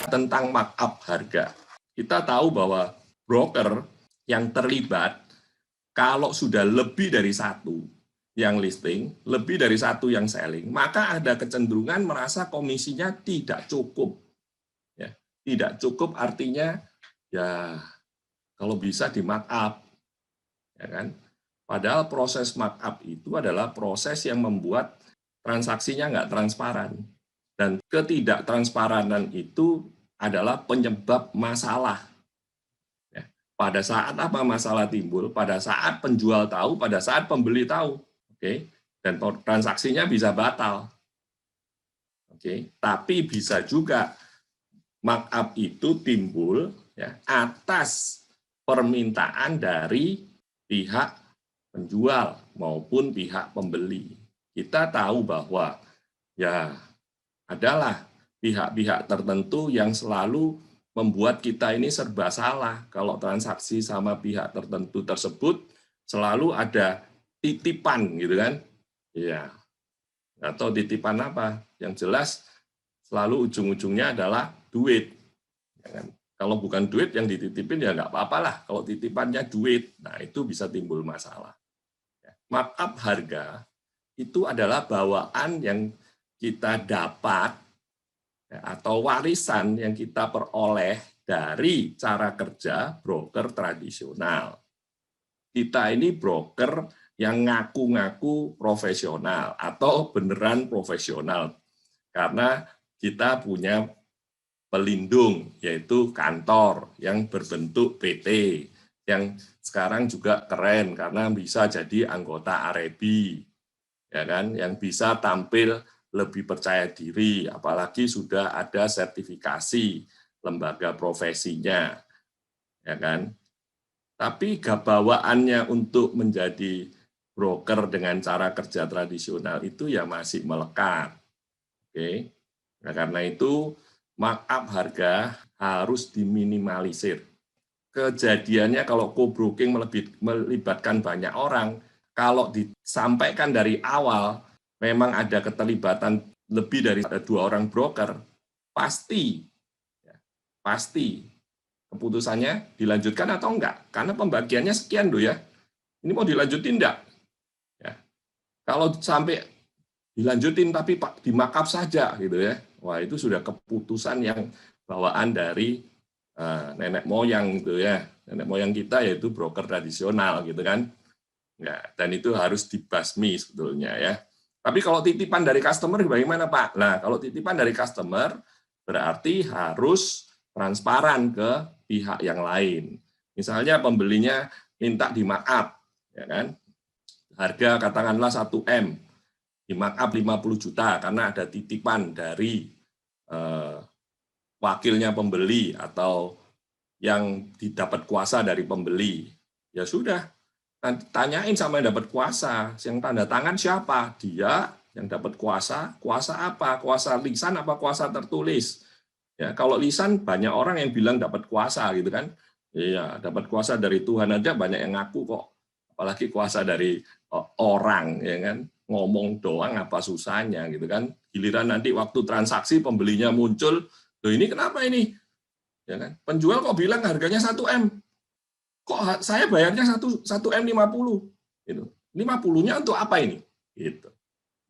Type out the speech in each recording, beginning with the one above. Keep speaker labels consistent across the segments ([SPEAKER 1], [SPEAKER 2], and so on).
[SPEAKER 1] tentang markup harga. Kita tahu bahwa broker yang terlibat, kalau sudah lebih dari satu yang listing, lebih dari satu yang selling, maka ada kecenderungan merasa komisinya tidak cukup. Ya, tidak cukup artinya ya kalau bisa di markup, ya kan? Padahal proses markup itu adalah proses yang membuat transaksinya nggak transparan. Dan ketidaktransparan itu adalah penyebab masalah. Ya. Pada saat apa masalah timbul? Pada saat penjual tahu, pada saat pembeli tahu. Oke. Dan transaksinya bisa batal. Oke. Tapi bisa juga markup itu timbul ya, atas permintaan dari pihak penjual maupun pihak pembeli. Kita tahu bahwa ya adalah pihak-pihak tertentu yang selalu membuat kita ini serba salah. Kalau transaksi sama pihak tertentu tersebut selalu ada titipan gitu kan. Iya. Atau titipan apa? Yang jelas selalu ujung-ujungnya adalah duit. Ya kan? Kalau bukan duit yang dititipin ya nggak apa-apa lah. Kalau titipannya duit, nah itu bisa timbul masalah. Markup harga itu adalah bawaan yang kita dapat ya, atau warisan yang kita peroleh dari cara kerja broker tradisional. Kita ini broker yang ngaku-ngaku profesional atau beneran profesional karena kita punya pelindung yaitu kantor yang berbentuk PT yang sekarang juga keren karena bisa jadi anggota AREBI ya kan, yang bisa tampil lebih percaya diri, apalagi sudah ada sertifikasi lembaga profesinya, ya kan. Tapi bawaannya untuk menjadi broker dengan cara kerja tradisional itu ya masih melekat. Oke. Nah, karena itu markup harga harus diminimalisir. Kejadiannya kalau co-broking melibatkan banyak orang, kalau disampaikan dari awal, memang ada keterlibatan lebih dari 2 orang broker, pasti keputusannya dilanjutkan atau enggak. Karena pembagiannya sekian loh ya. Ini mau dilanjutin enggak? Ya. Kalau sampai dilanjutin tapi di markup saja gitu ya. Wah, itu sudah keputusan yang bawaan dari nenek moyang gitu ya. Nenek moyang kita yaitu broker tradisional gitu kan. Ya, dan itu harus dibasmi sebetulnya ya. Tapi kalau titipan dari customer bagaimana Pak? Nah, kalau titipan dari customer berarti harus transparan ke pihak yang lain. Misalnya pembelinya minta di markup, ya kan? Harga katakanlah 1M, di markup 50 juta karena ada titipan dari wakilnya pembeli atau yang didapat kuasa dari pembeli. Ya sudah, tanyain sama yang dapat kuasa, yang tanda tangan siapa? Dia yang dapat kuasa, kuasa apa? Kuasa lisan apa kuasa tertulis? Ya, kalau lisan banyak orang yang bilang dapat kuasa gitu kan. Iya, dapat kuasa dari Tuhan aja banyak yang ngaku kok. Apalagi kuasa dari orang ya kan. Ngomong doang apa susahnya gitu kan. Giliran nanti waktu transaksi pembelinya muncul, loh ini kenapa ini? Ya kan? Penjual kok bilang harganya 1M. Kok saya bayarnya 1M50 gitu. 50-nya untuk apa ini? Gitu.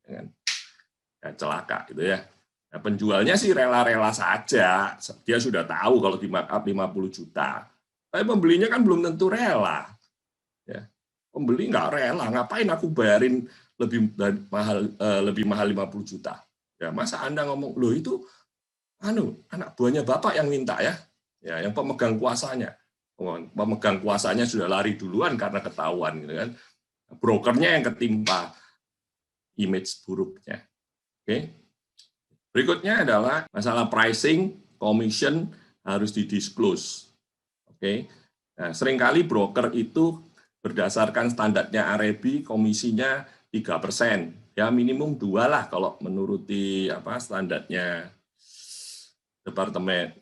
[SPEAKER 1] Ya, celaka gitu ya. Nah, penjualnya sih rela-rela saja. Dia sudah tahu kalau di markup 50 juta. Tapi pembelinya kan belum tentu rela. Ya. Pembeli nggak rela, ngapain aku bayarin lebih mahal 50 juta. Ya, masa Anda ngomong, loh itu anak buahnya Bapak yang minta ya. Ya, yang pemegang kuasanya. Pemegang kuasanya sudah lari duluan karena ketahuan gitu kan. Brokernya yang ketimpa image buruknya. Oke. Berikutnya adalah masalah pricing, commission harus didisclose. Oke. Nah, seringkali broker itu berdasarkan standarnya AREBI komisinya 3%. Ya minimum 2 lah kalau menuruti standarnya Departemen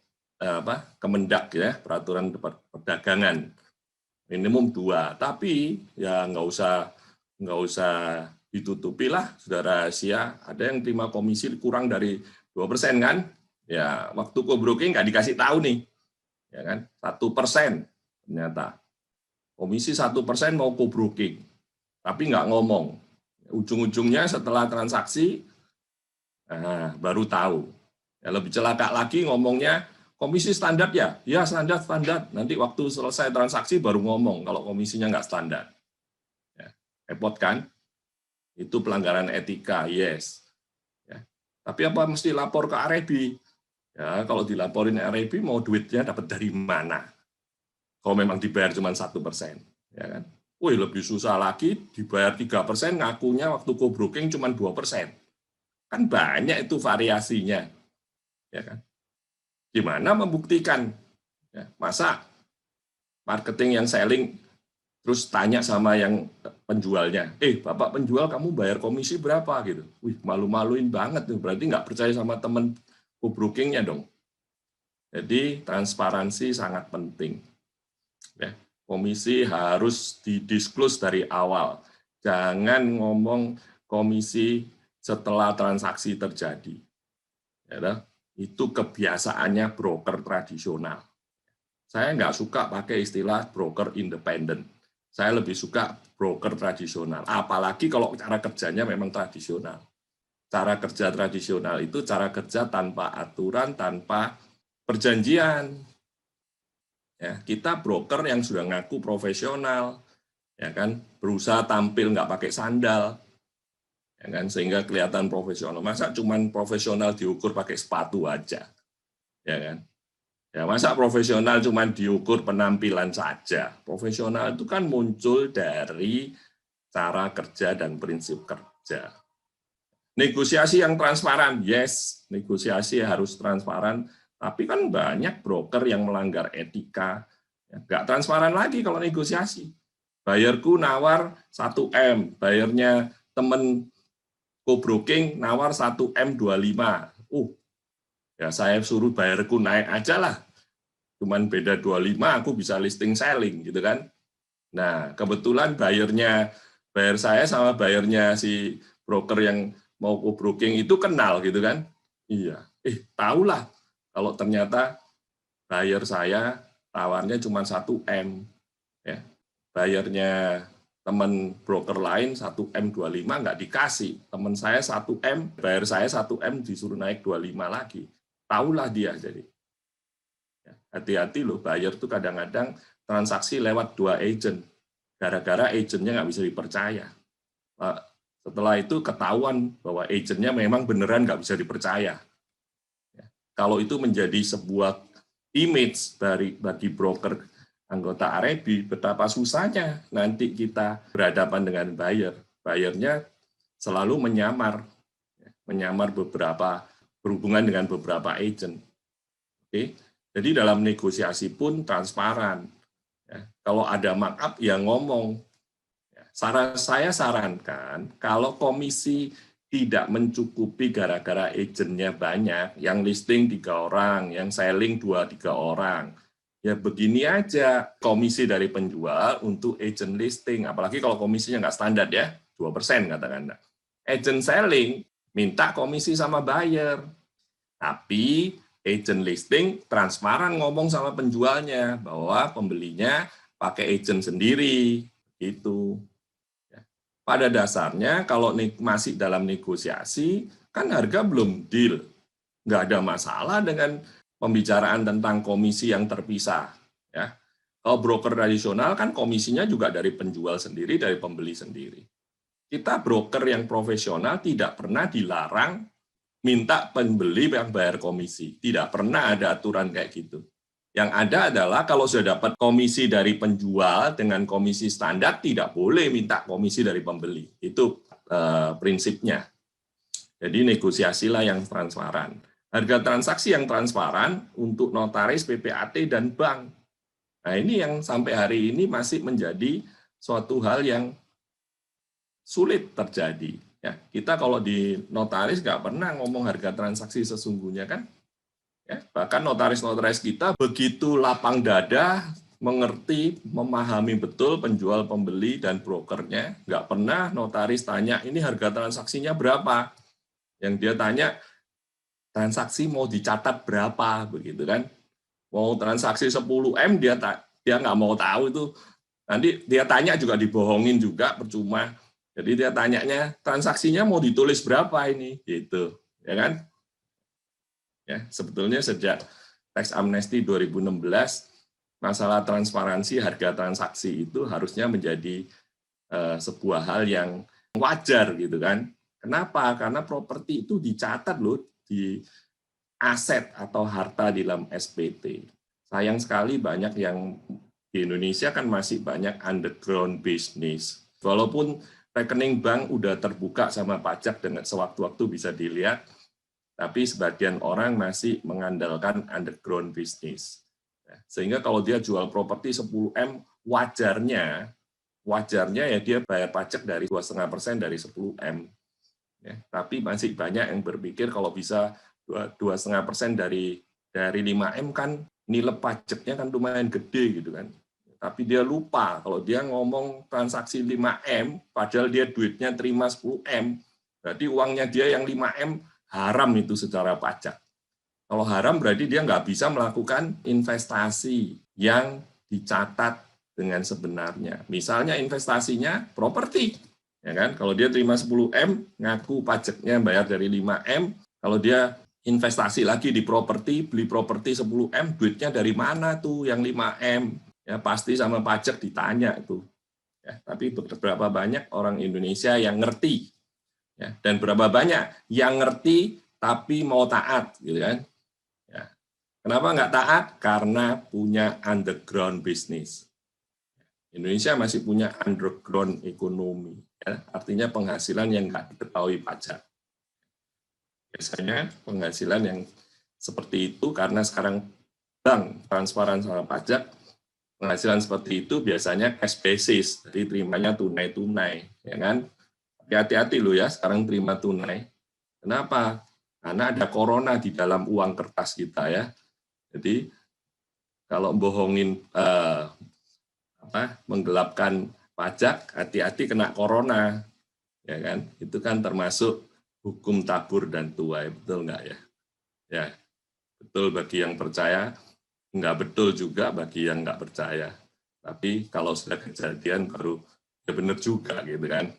[SPEAKER 1] Kemendak ya, peraturan perdagangan. Minimum 2, tapi ya nggak usah ditutupi lah, sudah rahasia. Ada yang terima komisi kurang dari 2% kan? Ya, waktu co-broking nggak dikasih tahu nih, ya kan? 1% ternyata. Komisi 1% mau co-broking, tapi nggak ngomong. Ujung-ujungnya setelah transaksi, nah, baru tahu. Ya, lebih celaka lagi ngomongnya, komisi standar ya? Ya, standar. Nanti waktu selesai transaksi baru ngomong kalau komisinya nggak standar. Ya, repot kan? Itu pelanggaran etika, yes. Ya. Tapi apa mesti lapor ke REB? Ya, kalau dilaporin REB mau duitnya dapat dari mana? Kalau memang dibayar cuma 1%, ya kan? Wih, lebih susah lagi dibayar 3%, ngakunya waktu co-broking cuma 2%. Kan banyak itu variasinya, ya kan? Gimana membuktikan? Ya, masa marketing yang selling terus tanya sama yang penjualnya, Bapak penjual kamu bayar komisi berapa gitu? Wih, malu-maluin banget tuh, berarti nggak percaya sama temen co-brokingnya dong. Jadi transparansi sangat penting. Ya, komisi harus didisklose dari awal. Jangan ngomong komisi setelah transaksi terjadi. Ya, itu kebiasaannya broker tradisional. Saya nggak suka pakai istilah broker independen. Saya lebih suka broker tradisional. Apalagi kalau cara kerjanya memang tradisional. Cara kerja tradisional itu cara kerja tanpa aturan, tanpa perjanjian. Ya, kita broker yang sudah ngaku profesional, ya kan, berusaha tampil nggak pakai sandal, ya kan, sehingga kelihatan profesional. Masa cuman profesional diukur pakai sepatu aja, ya kan? Ya, masa profesional cuman diukur penampilan saja? Profesional itu kan muncul dari cara kerja dan prinsip kerja. Negosiasi yang transparan, yes, negosiasi harus transparan, tapi kan banyak broker yang melanggar etika, nggak transparan lagi kalau negosiasi. Bayarku nawar 1M, bayarnya temen co-broking nawar 1M 25. Ya saya suruh bayarku naik aja lah. Cuman beda 25, aku bisa listing selling gitu kan. Nah, kebetulan bayar saya sama bayarnya si broker yang mau co-broking itu kenal gitu kan. Iya, tahulah kalau ternyata bayar saya tawarnya cuma 1M. Ya. Bayarnya teman broker lain 1M 25 nggak dikasih. Teman saya 1M, bayar saya 1M disuruh naik 25 lagi. Tahulah dia jadi. Hati-hati loh, buyer tuh kadang-kadang transaksi lewat 2 agent. Gara-gara agentnya nggak bisa dipercaya. Setelah itu ketahuan bahwa agentnya memang beneran nggak bisa dipercaya. Kalau itu menjadi sebuah image bagi broker anggota REB, betapa susahnya nanti kita berhadapan dengan buyer. Buyernya selalu menyamar berhubungan dengan beberapa agent. Oke, jadi dalam negosiasi pun transparan. Ya, kalau ada markup ya ngomong. Saya sarankan kalau komisi tidak mencukupi gara-gara agentnya banyak, yang listing 3 orang, yang selling 2-3 orang, ya begini aja komisi dari penjual untuk agent listing, apalagi kalau komisinya nggak standar ya, 2% katakan. Agent selling minta komisi sama buyer, tapi agent listing transparan ngomong sama penjualnya bahwa pembelinya pakai agent sendiri, gitu. Pada dasarnya kalau masih dalam negosiasi, kan harga belum deal. Nggak ada masalah dengan pembicaraan tentang komisi yang terpisah. Ya. Kalau broker tradisional kan komisinya juga dari penjual sendiri, dari pembeli sendiri. Kita broker yang profesional tidak pernah dilarang minta pembeli yang bayar komisi. Tidak pernah ada aturan kayak gitu. Yang ada adalah kalau sudah dapat komisi dari penjual dengan komisi standar, tidak boleh minta komisi dari pembeli. Itu prinsipnya. Jadi negosiasilah yang transparan. Harga transaksi yang transparan untuk notaris, PPAT, dan bank. Nah ini yang sampai hari ini masih menjadi suatu hal yang sulit terjadi. Ya, kita kalau di notaris nggak pernah ngomong harga transaksi sesungguhnya kan. Ya, bahkan notaris-notaris kita begitu lapang dada, mengerti, memahami betul penjual, pembeli, dan brokernya. Nggak pernah notaris tanya, ini harga transaksinya berapa? Yang dia tanya, transaksi mau dicatat berapa, begitu kan? Mau transaksi 10M dia nggak mau tahu itu. Nanti dia tanya juga dibohongin juga, percuma. Jadi dia tanyanya transaksinya mau ditulis berapa ini, gitu, ya kan? Ya, sebetulnya sejak tax amnesty 2016 masalah transparansi harga transaksi itu harusnya menjadi sebuah hal yang wajar gitu kan. Kenapa? Karena properti itu dicatat loh di aset atau harta di dalam SPT. Sayang sekali banyak yang di Indonesia kan masih banyak underground business. Walaupun rekening bank udah terbuka sama pajak dengan sewaktu-waktu bisa dilihat, tapi sebagian orang masih mengandalkan underground business. Sehingga kalau dia jual properti 10M, wajarnya ya dia bayar pajak dari 2,5% dari 10M. Ya, tapi masih banyak yang berpikir kalau bisa 2,5% dari 5M kan nilai pajaknya kan lumayan gede gitu kan. Tapi dia lupa kalau dia ngomong transaksi 5M, padahal dia duitnya terima 10M, berarti uangnya dia yang 5M haram itu secara pajak. Kalau haram berarti dia nggak bisa melakukan investasi yang dicatat dengan sebenarnya. Misalnya investasinya properti, ya kan? Kalau dia terima 10M, ngaku pajaknya bayar dari 5M. Kalau dia investasi lagi di properti, beli properti 10M, duitnya dari mana tuh yang 5M? Ya pasti sama pajak ditanya itu. Ya, tapi berapa banyak orang Indonesia yang ngerti? Ya, dan berapa banyak yang ngerti tapi mau taat, gitu kan? Ya. Kenapa nggak taat? Karena punya underground business. Indonesia masih punya underground ekonomi, ya. Artinya penghasilan yang nggak diketahui pajak. Biasanya penghasilan yang seperti itu karena sekarang bank transparan sama pajak, penghasilan seperti itu biasanya cash basis, jadi terimanya tunai-tunai, ya kan? Hati-hati loh ya, sekarang terima tunai. Kenapa? Karena ada corona di dalam uang kertas kita ya. Jadi kalau bohongin menggelapkan pajak, hati-hati kena corona, ya kan? Itu kan termasuk hukum tabur dan tuai, betul nggak ya? Ya, betul bagi yang percaya, nggak betul juga bagi yang nggak percaya. Tapi kalau sudah kejadian baru ya benar juga gitu kan.